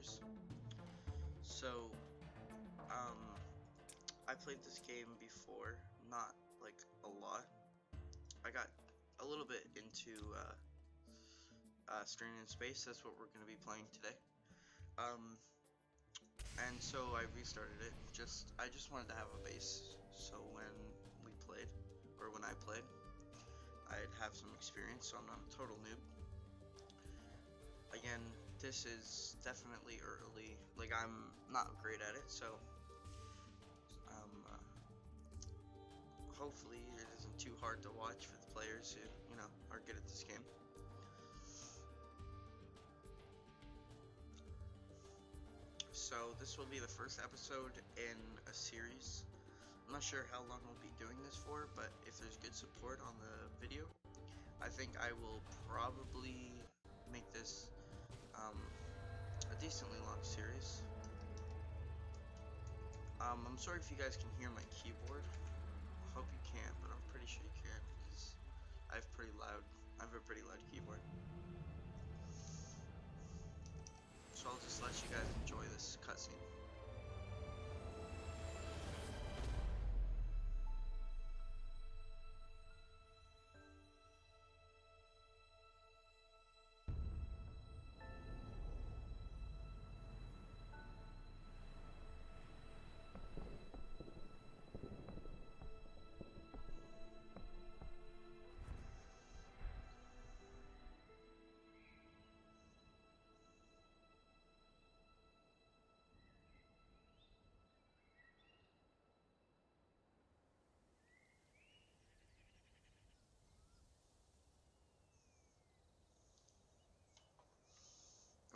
Trailmakers. So, I played this game before, not like a lot. I got a little bit into Strain in Space. That's what we're going to be playing today. And so I restarted it. I just wanted to have a base, so when we played, or when I played, I'd have some experience, so I'm not a total noob. Again, this is definitely early. Like, I'm not great at it, so hopefully it isn't too hard to watch for the players who, you know, are good at this game. So this will be the first episode in a series. I'm not sure how long we'll be doing this for, but if there's good support on the video, I think I will probably make this a decently long series. I'm sorry if you guys can hear my keyboard. I hope you can, but I'm pretty sure you can because I have a pretty loud keyboard. So I'll just let you guys enjoy this cutscene.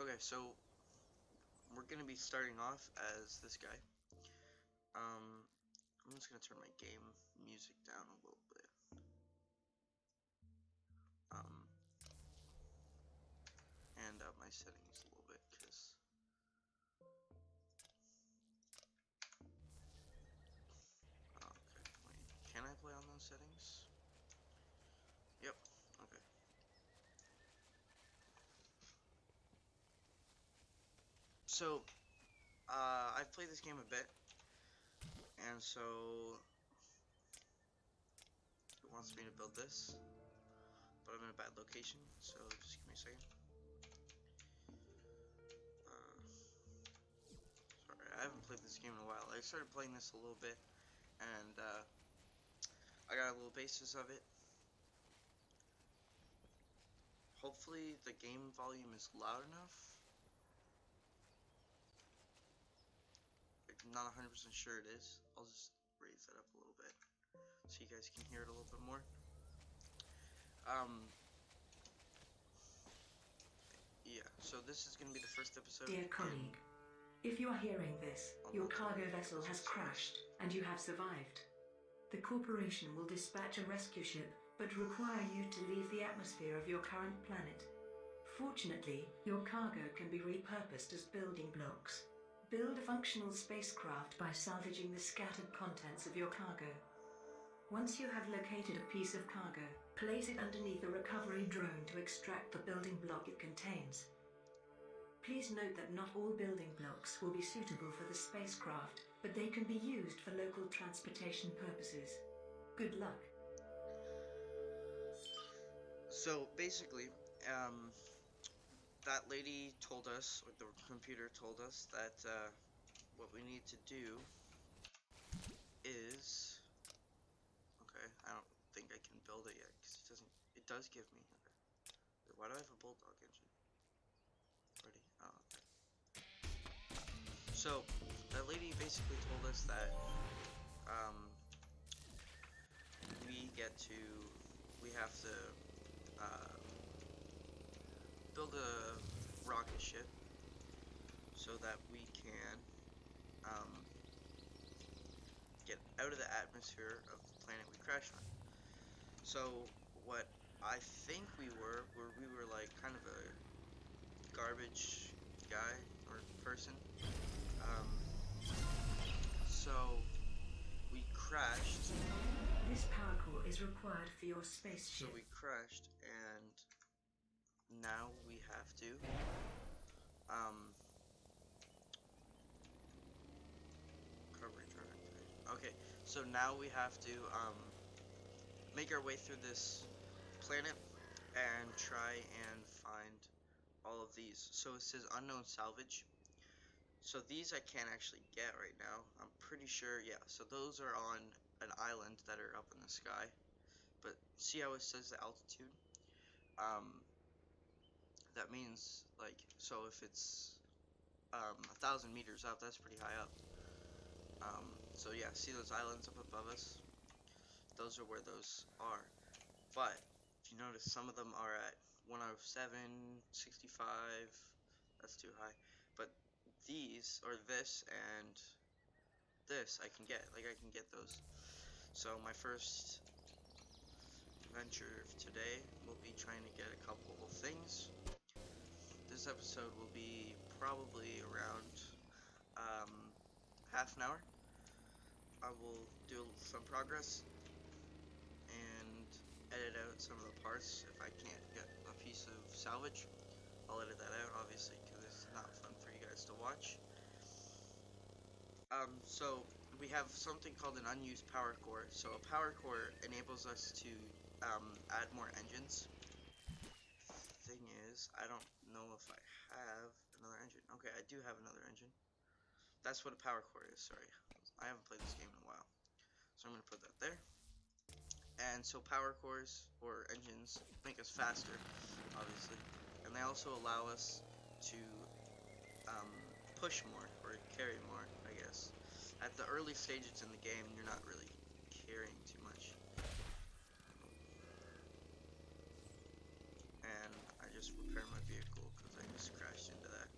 Okay, so we're gonna be starting off as this guy. I'm just gonna turn my game music down a little bit. And up my settings a little bit, because okay, wait, can I play on those settings? Yep, okay. So, I've played this game a bit, and so it wants me to build this, but I'm in a bad location, so just give me a second. Sorry, I haven't played this game in a while. I started playing this a little bit, and I got a little basis of it. Hopefully the game volume is loud enough. I'm not 100% sure it is. I'll just raise that up a little bit so you guys can hear it a little bit more. Yeah, so this is going to be the first episode. Dear colleague, if you are hearing this, your cargo vessel has crashed and you have survived. The corporation will dispatch a rescue ship, but require you to leave the atmosphere of your current planet. Fortunately, your cargo can be repurposed as building blocks. Build a functional spacecraft by salvaging the scattered contents of your cargo. Once you have located a piece of cargo, place it underneath a recovery drone to extract the building block it contains. Please note that not all building blocks will be suitable for the spacecraft, but they can be used for local transportation purposes. Good luck. So basically, that lady told us, or the computer told us, that what we need to do is, okay, I don't think I can build it yet because it does give me, okay. Why do I have a bulldog engine? Ready? Oh, okay. So that lady basically told us that we have to build a rocket ship so that we can get out of the atmosphere of the planet we crashed on. So what I think we were like kind of a garbage guy or person. So we crashed. This power core is required for your spaceship. So we crashed, and now we have to Okay, so now we have to make our way through this planet and try and find all of these. So it says unknown salvage. So these I can't actually get right now. I'm pretty sure, yeah. So those are on an island that are up in the sky. But see how it says the altitude? That means like, so if it's 1,000 meters up, that's pretty high up. So yeah, see those islands up above us? Those are where those are. But if you notice, some of them are at 107, 65. That's too high. But these, or this and this, I can get. Like, I can get those. So my first venture today will be trying to get a couple of things. This episode will be probably around half an hour. I will do some progress and edit out some of the parts if I can't get a piece of salvage. I'll edit that out, obviously, because it's not fun for you guys to watch. So we have something called an unused power core. So a power core enables us to add more engines. Thing is, I don't know if I have another engine. Okay, I do have another engine. That's what a power core is, sorry. I haven't played this game in a while. So I'm going to put that there. And so power cores, or engines, make us faster, obviously. And they also allow us to push more, or carry more, I guess. At the early stages in the game, you're not really carrying too much. And I just repaired my vehicle because I just crashed into that.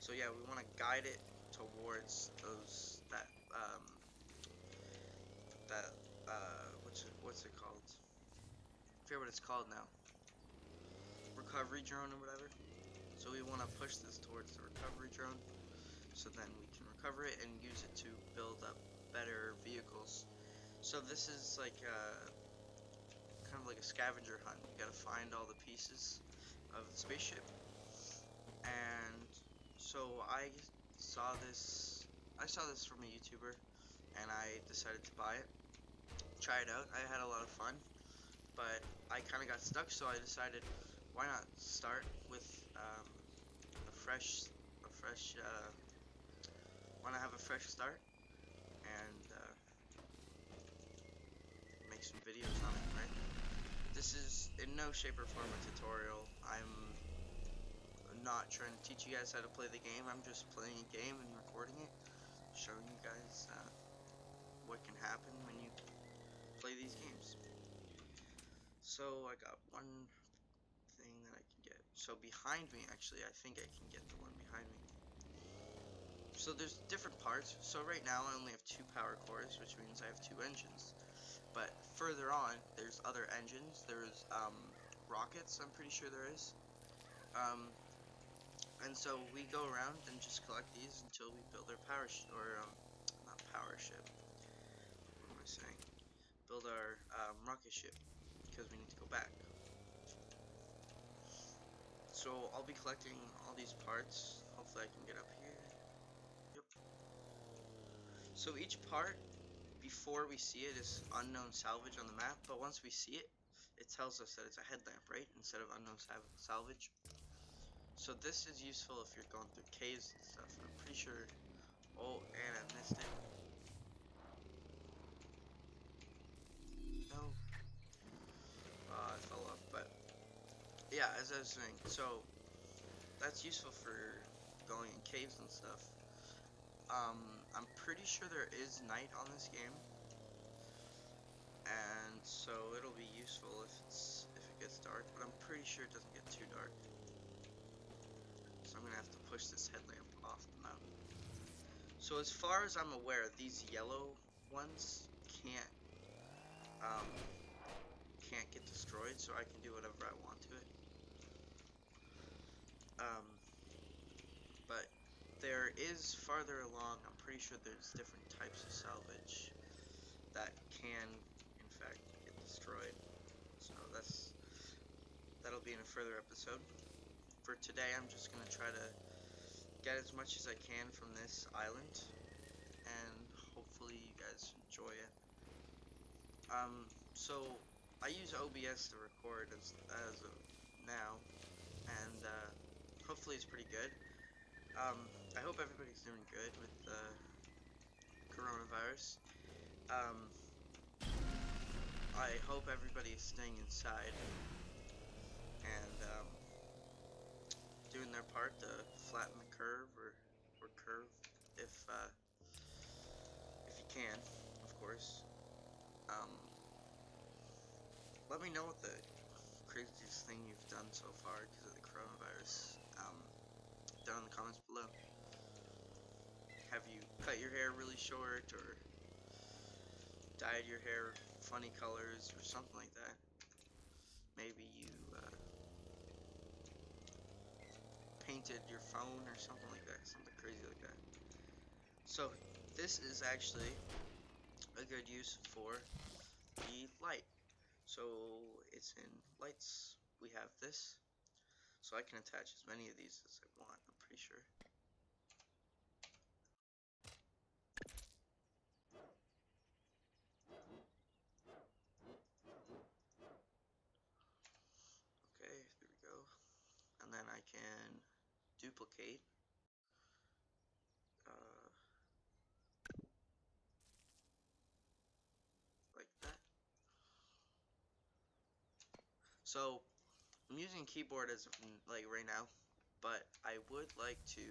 So yeah, we want to guide it towards those what's it called? I forget what it's called now. Recovery drone or whatever. So we want to push this towards the recovery drone, so then we can recover it and use it to build up better vehicles. So this is like kind of like a scavenger hunt. You gotta find all the pieces of the spaceship. And so I saw this from a YouTuber, and I decided to buy it, try it out. I had a lot of fun, but I kind of got stuck, so I decided, why not start with want to have a fresh start and make some videos on it, right? This is in no shape or form a tutorial. I'm not trying to teach you guys how to play the game. I'm just playing a game and recording it, showing you guys what can happen when you play these games. So I got one thing that I can get. So behind me, actually, I think I can get the one behind me. So there's different parts. So right now I only have 2 power cores, which means I have 2 engines. But further on, there's other engines. There's rockets, I'm pretty sure there is. And so we go around and just collect these until we build our power not power ship. What am I saying? Build our rocket ship, because we need to go back. So I'll be collecting all these parts. Hopefully I can get up here. Yep. So each part, before we see it, is unknown salvage on the map, but once we see it, it tells us that it's a headlamp, right? Instead of unknown salvage. So this is useful if you're going through caves and stuff. I'm pretty sure. Oh, and I missed it. No. I fell off. But yeah, as I was saying, so that's useful for going in caves and stuff. I'm pretty sure there is night on this game, and so it'll be useful if it gets dark. But I'm pretty sure it doesn't get too dark. So I'm gonna have to push this headlamp off the mountain. So as far as I'm aware, these yellow ones can't get destroyed, so I can do whatever I want to it. But there is farther along, I'm pretty sure there's different types of salvage that can, in fact, get destroyed. So that'll be in a further episode. for today, I'm just gonna try to get as much as I can from this island, and hopefully you guys enjoy it. So I use OBS to record as of now, and hopefully it's pretty good. I hope everybody's doing good with the coronavirus. Um, I hope everybody is staying inside and doing their part to flatten the curve or curve if you can, of course. Um, Let me know what the craziest thing you've done so far because of the coronavirus. Down in the comments below. Have you cut your hair really short or dyed your hair funny colors or something like that? Maybe you painted your phone or something like that, something crazy like that. So this is actually a good use for the light. So it's in lights. We have this. So I can attach as many of these as I want, I'm pretty sure. Okay, there we go. And then I can duplicate like that. So I'm using keyboard as like right now, but I would like to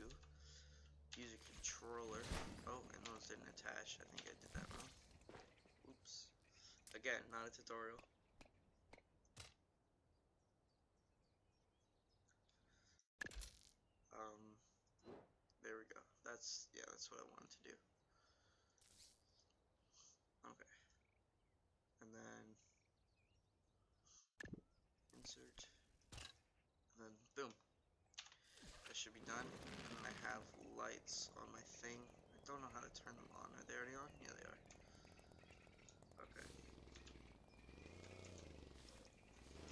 use a controller. Oh, and those didn't attach. I think I did that wrong. Oops. Again, not a tutorial. Um, there we go. That's what I wanted to do. Okay. And then insert. And then boom. That should be done. And then I have lights on my thing. I don't know how to turn them on. Are they already on? Yeah, they are. Okay.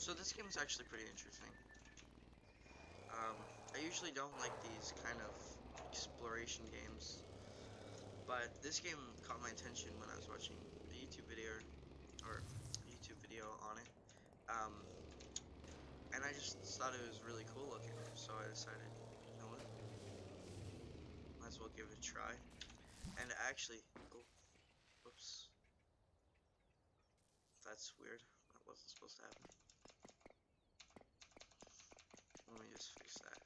So this game is actually pretty interesting. I usually don't like these kind of exploration games, but this game caught my attention when I was watching a YouTube video on it. Um, and I just thought it was really cool looking, so I decided, you know what, might as well give it a try. And actually, oh, whoops, that's weird. That wasn't supposed to happen. Let me just fix that.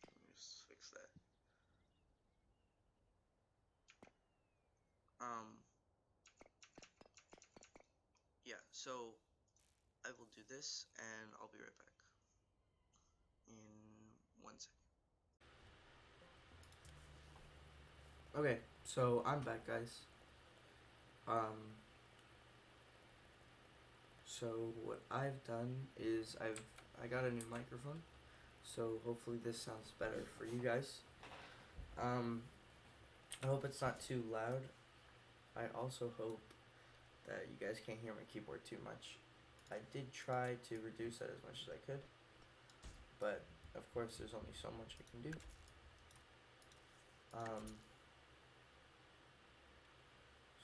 Let me just fix that. Yeah, so I will do this, and I'll be right back in 1 second. Okay, so I'm back, guys. So what I've done is I got a new microphone, so hopefully this sounds better for you guys. I hope it's not too loud. I also hope that you guys can't hear my keyboard too much. I did try to reduce that as much as I could, but of course there's only so much I can do.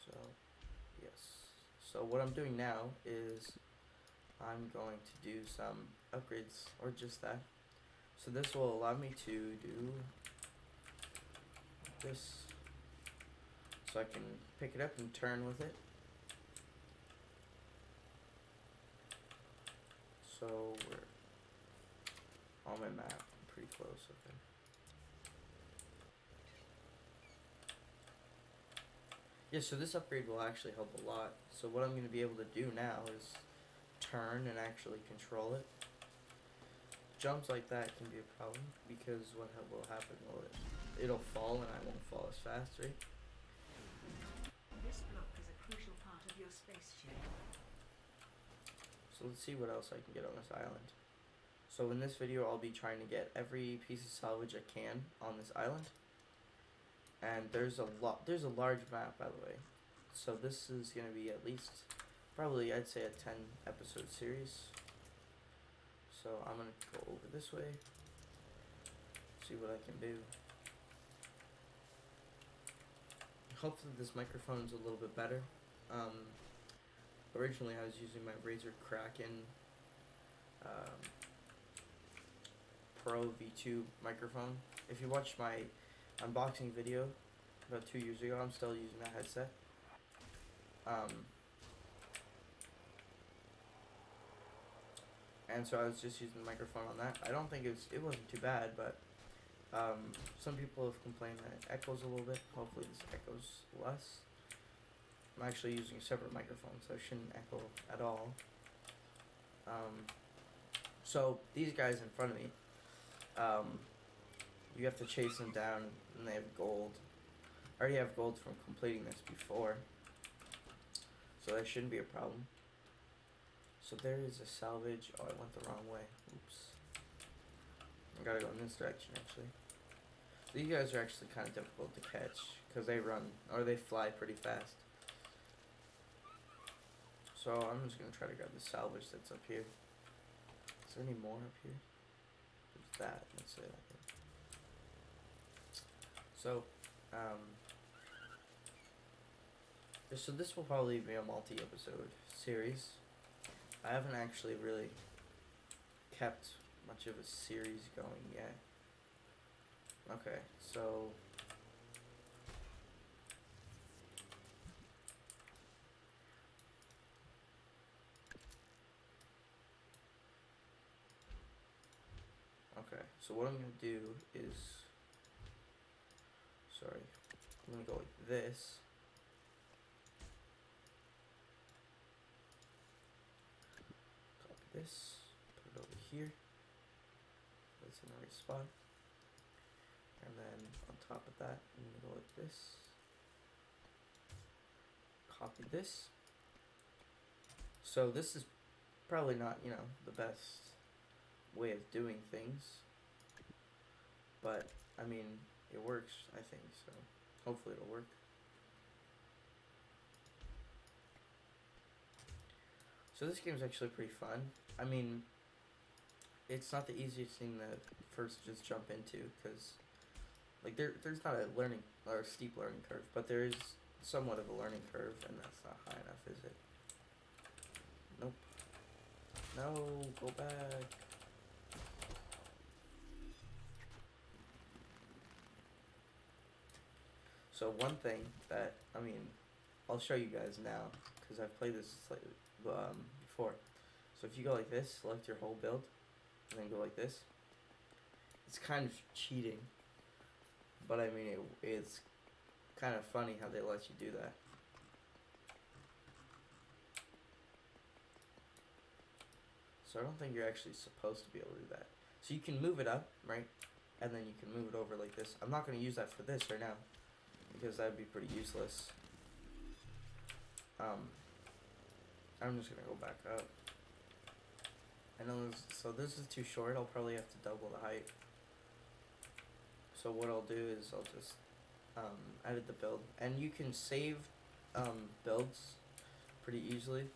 So yes. So what I'm doing now is I'm going to do some upgrades, or just that. So this will allow me to do this, so I can pick it up and turn with it. So we're on my map, I'm pretty close, okay. Yeah, so this upgrade will actually help a lot. So what I'm going to be able to do now is turn and actually control it. Jumps like that can be a problem because what will happen, well, it'll fall and I won't fall as fast, right? This block is a crucial part of your spaceship. So let's see what else I can get on this island. So in this video I'll be trying to get every piece of salvage I can on this island. And there's a large map, by the way. So this is gonna be at least, probably I'd say a 10 episode series. So I'm gonna go over this way, see what I can do. Hopefully this microphone's a little bit better. Originally I was using my Razer Kraken Pro V2 microphone. If you watched my unboxing video about 2 years ago, I'm still using that headset. And so I was just using the microphone on that. I don't think it wasn't too bad, but some people have complained that it echoes a little bit. Hopefully this echoes less. I'm actually using a separate microphone, so it shouldn't echo at all. So these guys in front of me, you have to chase them down, and they have gold. I already have gold from completing this before, so that shouldn't be a problem. So there is a salvage. Oh, I went the wrong way. Oops. I gotta go in this direction, actually. These guys are actually kind of difficult to catch, because they run, or they fly pretty fast. So I'm just gonna try to grab the salvage that's up here. Is there any more up here? There's that. Let's say that. So, so this will probably be a multi-episode series. I haven't actually really kept much of a series going yet. Okay, so what I'm gonna do is, sorry, I'm gonna go like this. Copy this, put it over here. That's in the right spot. And then on top of that, I'm gonna go like this. Copy this. So this is probably not, the best way of doing things, but I mean, it works, I think, so hopefully it'll work. So this game's actually pretty fun. I mean, it's not the easiest thing to first just jump into, because like there's not a learning or a steep learning curve, but there is somewhat of a learning curve, and that's not high enough, is it? Nope. No, go back. So one thing that, I mean, I'll show you guys now, because I've played this slightly before. So if you go like this, select your whole build, and then go like this, it's kind of cheating, but I mean, it's kind of funny how they let you do that. So I don't think you're actually supposed to be able to do that. So you can move it up, right? And then you can move it over like this. I'm not going to use that for this right now, because that would be pretty useless. I'm just going to go back up. I know so this is too short. I'll probably have to double the height. So what I'll do is I'll just edit the build. And you can save builds pretty easily.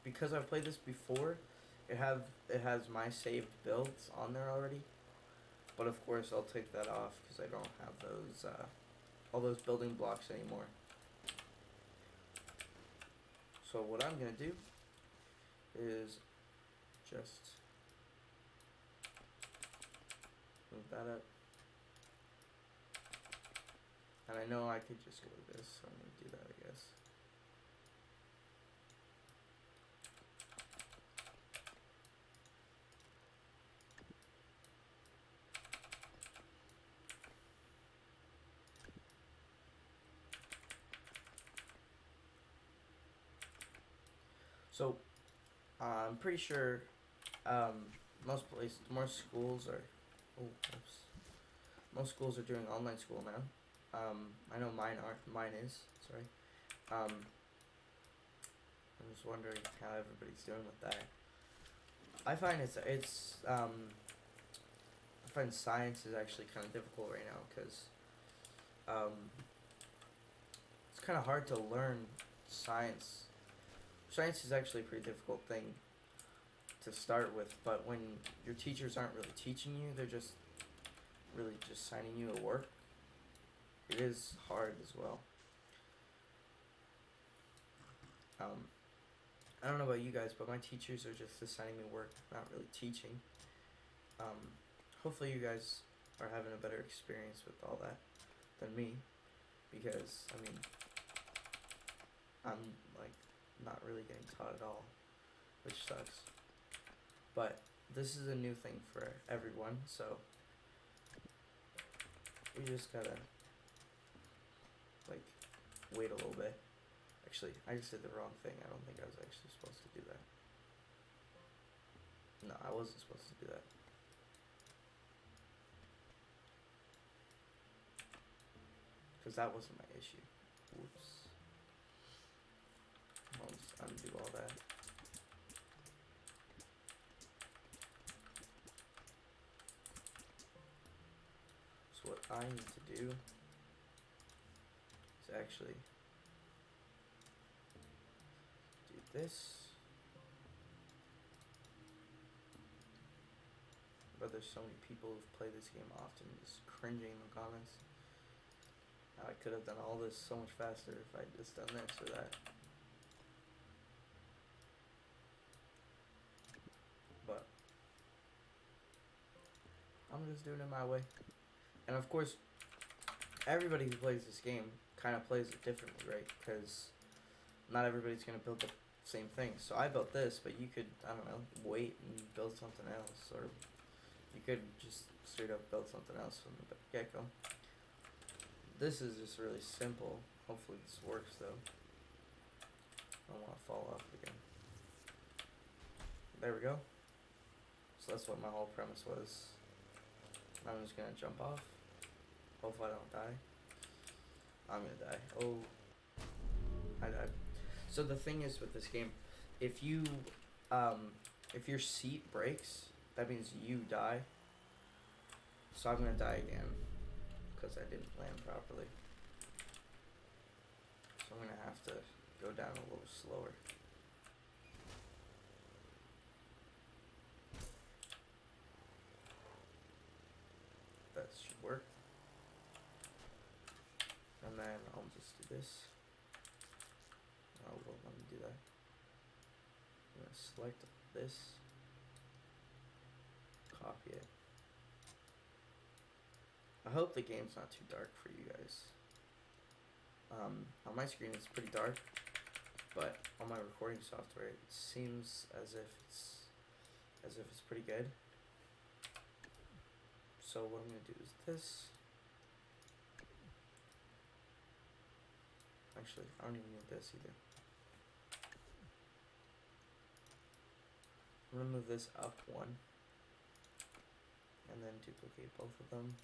Because I've played this before, it has my saved builds on there already. But of course I'll take that off because I don't have those all those building blocks anymore. So what I'm gonna do is just move that up. And I know I could just go like this, so I'm gonna do that, I guess. So, I'm pretty sure most schools are, most schools are doing online school now. I know mine is, sorry. I'm just wondering how everybody's doing with that. I find I find science is actually kind of difficult right now, because it's kind of hard to learn science. Science is actually a pretty difficult thing to start with, but when your teachers aren't really teaching you, they're just really just signing you a work, it is hard as well. I don't know about you guys, but my teachers are just assigning me work, not really teaching. Hopefully you guys are having a better experience with all that than me, because, I mean, I'm, like, not really getting taught at all, which sucks. But this is a new thing for everyone, so we just gotta, like, wait a little bit. Actually, I just did the wrong thing. I don't think I was actually supposed to do that. No, I wasn't supposed to do that. Because that wasn't my issue. Whoops. I'll just undo all that. So what I need to do is actually do this. But there's so many people who've played this game often just cringing in the comments. I could have done all this so much faster if I'd just done this or that. But I'm just doing it my way. And of course, everybody who plays this game kind of plays it differently, right? Because not everybody's going to build the same thing. So I built this, but you could, I don't know, wait and build something else. Or you could just straight up build something else from the get-go. This is just really simple. Hopefully this works though. I don't want to fall off again. There we go. So that's what my whole premise was. I'm just gonna jump off. Hopefully I don't die. I'm gonna die. Oh, I died. So the thing is with this game, if your seat breaks, that means you die. So I'm gonna die again because I didn't land properly. So I'm gonna have to go down a little slower. That should work. And then I'll just do this. Oh, well, let me do that. I'm gonna select this, copy it. I hope the game's not too dark for you guys. On my screen it's pretty dark, but on my recording software it seems as if it's pretty good. So what I'm gonna do is this. Actually, I don't even need this either. I'm gonna move this up one, and then duplicate both of them.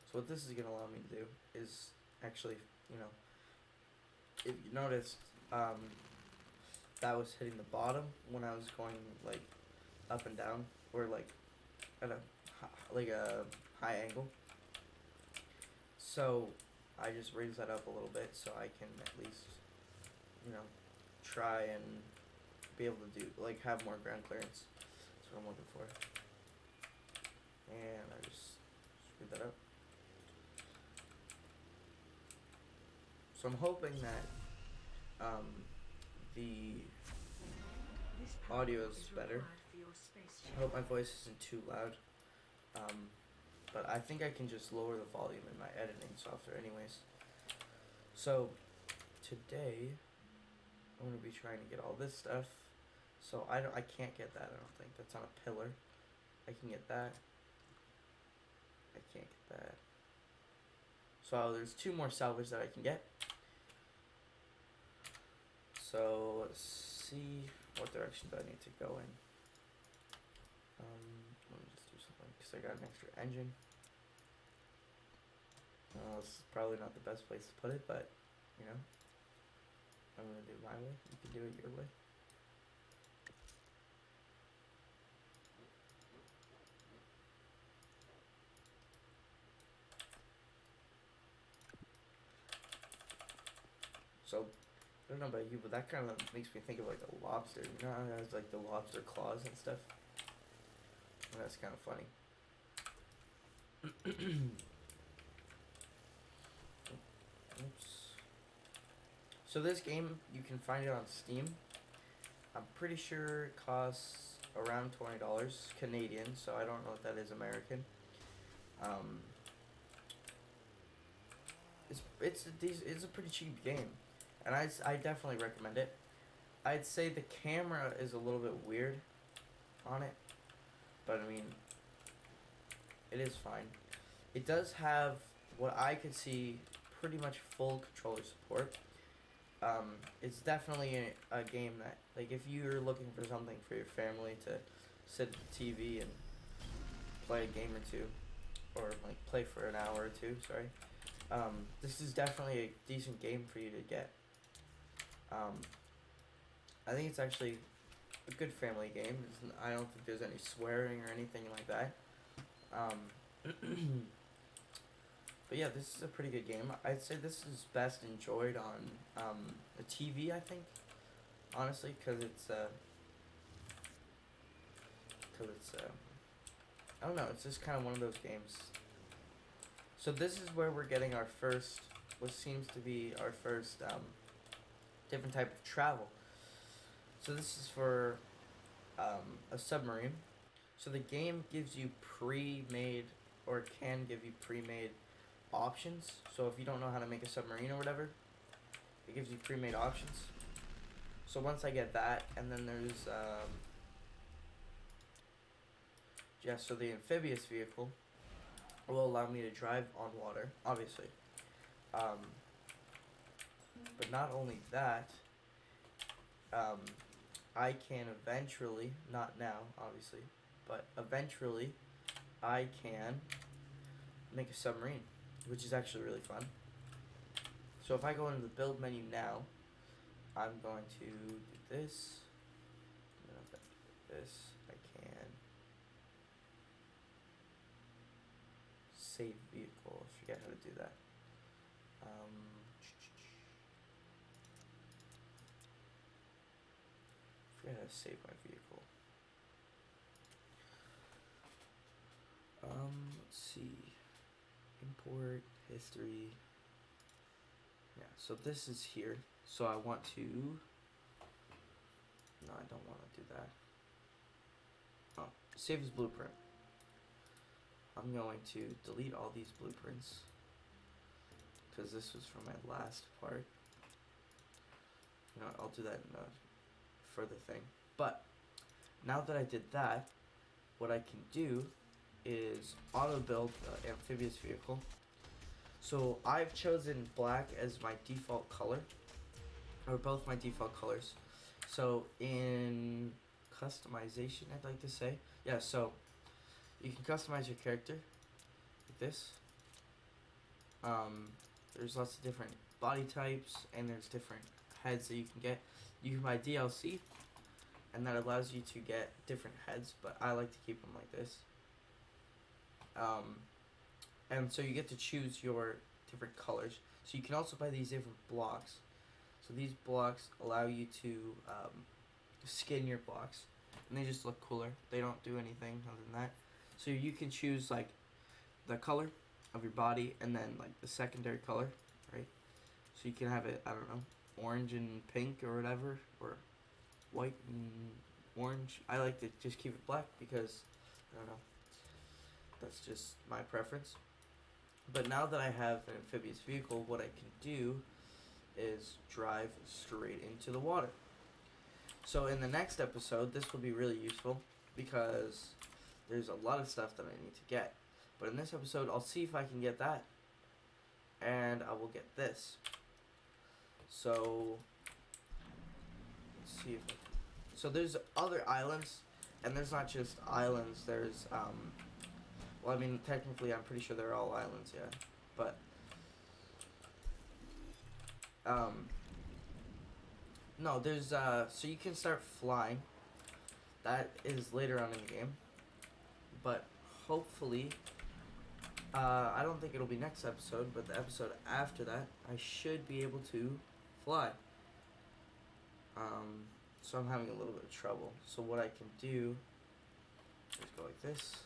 So what this is gonna allow me to do is actually, you know, if you noticed, that was hitting the bottom when I was going like up and down, or like at a high angle. So I just raise that up a little bit so I can at least, you know, try and be able to do, like, have more ground clearance. That's what I'm looking for. And I just screwed that up. So I'm hoping that the audio is better. I hope my voice isn't too loud. But I think I can just lower the volume in my editing software anyways. So today I'm going to be trying to get all this stuff. So I can't get that, I don't think. That's on a pillar. I can get that. I can't get that. So there's 2 more salvage that I can get. So let's see what direction do I need to go in. Let me just do something because I got an extra engine. This is probably not the best place to put it, but you know, I'm gonna do it my way. You can do it your way. So I don't know about you, but that kind of makes me think of like a lobster. You know, how it has like the lobster claws and stuff. And that's kind of funny. Oops. So this game, you can find it on Steam. I'm pretty sure it costs around $20 Canadian, so I don't know what that is American. It's a pretty cheap game, and I definitely recommend it. I'd say the camera is a little bit weird on it, but I mean, it is fine. It does have what I could see pretty much full controller support. It's definitely a game that, like, if you're looking for something for your family to sit at the TV and play a game or two, or like play for an hour or two, sorry. This is definitely a decent game for you to get. I think it's actually a good family game. I don't think there's any swearing or anything like that. But yeah, this is a pretty good game. I'd say this is best enjoyed on a TV, I think, honestly, because I don't know, it's just kind of one of those games. So this is where we're getting our first, what seems to be our first different type of travel. So this is for a submarine. So the game gives you pre-made, or can give you pre-made options. So if you don't know how to make a submarine or whatever, it gives you pre-made options. So once I get that, and then there's so the amphibious vehicle will allow me to drive on water, obviously. But not only that, I can eventually, not now, obviously, but eventually, I can make a submarine, which is actually really fun. So if I go into the build menu now, I'm going to do this. And if I do this, I can save vehicle. I forget how to do that. I forget how to save my vehicle. Let's see. Import history. Yeah, so this is here. So I want to. No, I don't want to do that. Oh, save as blueprint. I'm going to delete all these blueprints because this was from my last part. You know what, I'll do that in a further thing. But now that I did that, what I can do is auto build the amphibious vehicle. So I've chosen black as my default color, or both my default colors. So in customization, I'd like to say, yeah, so you can customize your character like this. There's lots of different body types, and there's different heads that you can get. You can buy DLC, and that allows you to get different heads, but I like to keep them like this. And so you get to choose your different colors. So you can also buy these different blocks. So these blocks allow you to skin your blocks, and they just look cooler. They don't do anything other than that. So you can choose like the color of your body, and then like the secondary color, right? So you can have it, I don't know, orange and pink or whatever, or white and orange. I like to just keep it black because, I don't know, that's just my preference. But now that I have an amphibious vehicle, what I can do is drive straight into the water. So in the next episode, this will be really useful because there's a lot of stuff that I need to get. But in this episode, I'll see if I can get that, and I will get this. So let's see if I can. So there's other islands, and there's not just islands. There's well, I mean, technically, I'm pretty sure they're all islands, yeah. But no, there's so you can start flying. That is later on in the game, but hopefully, I don't think it'll be next episode, but the episode after that, I should be able to fly. So I'm having a little bit of trouble. So what I can do is go like this.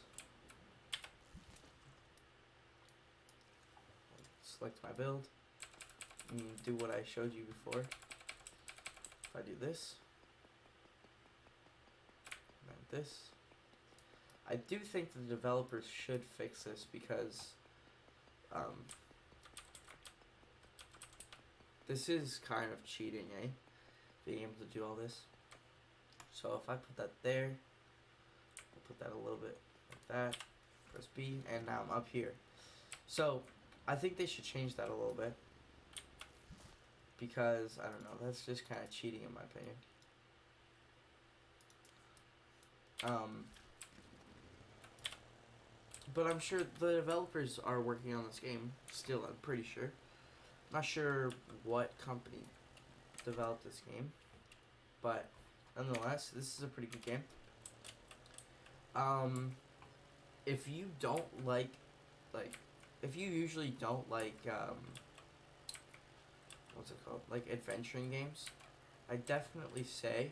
Select my build. And do what I showed you before. If I do this. And this. I do think the developers should fix this because this is kind of cheating, eh? Being able to do all this. So if I put that there, I'll put that a little bit like that, press B, and now I'm up here. So I think they should change that a little bit because, I don't know, that's just kind of cheating in my opinion. But I'm sure the developers are working on this game still, I'm pretty sure. Not sure what company developed this game, but nonetheless, this is a pretty good game. If you don't like, if you usually don't like, what's it called, like adventuring games, I definitely say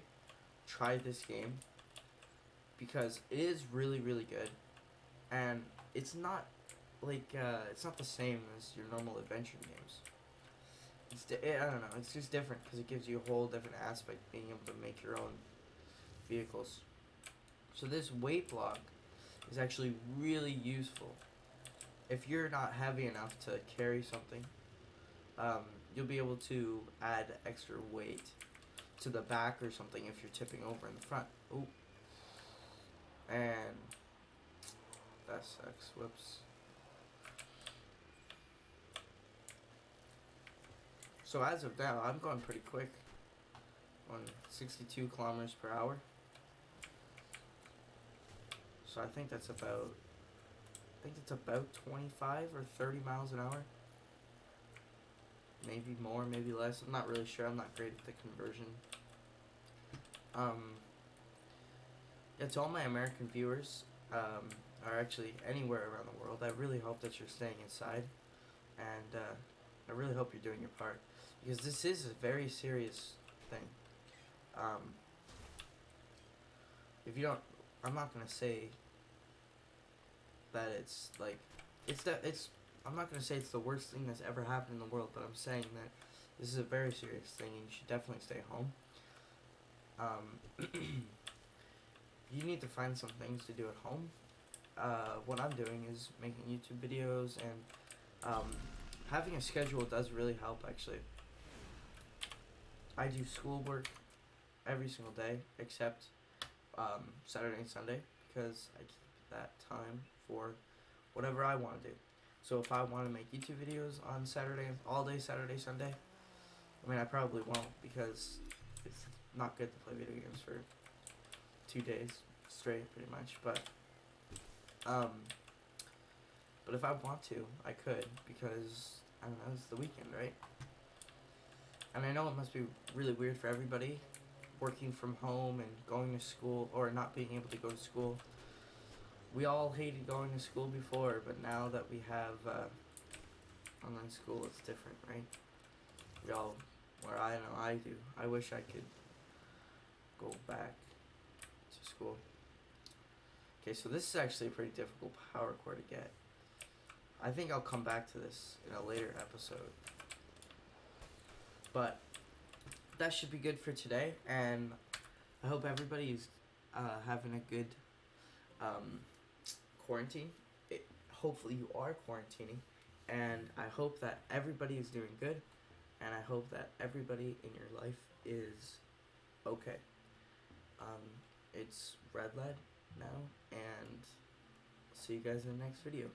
try this game because it is really, really good, and it's not like, it's not the same as your normal adventuring games. I don't know, it's just different because it gives you a whole different aspect, being able to make your own vehicles. So this weight block is actually really useful. If you're not heavy enough to carry something, you'll be able to add extra weight to the back or something if you're tipping over in the front. Ooh. And that sucks. Whoops. So as of now, I'm going pretty quick. On 62 kilometers per hour. So I think that's about 25 or 30 miles an hour. Maybe more, maybe less. I'm not really sure. I'm not great at the conversion. Yeah, to all my American viewers, or actually anywhere around the world, I really hope that you're staying inside, and I really hope you're doing your part, because this is a very serious thing. If you don't, I'm not gonna say that it's like, I'm not gonna say it's the worst thing that's ever happened in the world, but I'm saying that this is a very serious thing, and you should definitely stay home. You need to find some things to do at home. What I'm doing is making YouTube videos, and having a schedule does really help, actually. I do schoolwork every single day except Saturday and Sunday, because I keep that time for whatever I want to do. So if I want to make YouTube videos on Saturday, all day Saturday, Sunday, I mean, I probably won't, because it's not good to play video games for 2 days straight, pretty much. But if I want to, I could, because, I don't know, it's the weekend, right? And I know it must be really weird for everybody, working from home and going to school, or not being able to go to school. We all hated going to school before, but now that we have online school, it's different, right? I do. I wish I could go back to school. Okay, so this is actually a pretty difficult power core to get. I think I'll come back to this in a later episode. But that should be good for today, and I hope everybody's having a good quarantine. Hopefully you are quarantining, and I hope that everybody is doing good, and I hope that everybody in your life is okay. It's Red Lad now, and see you guys in the next video.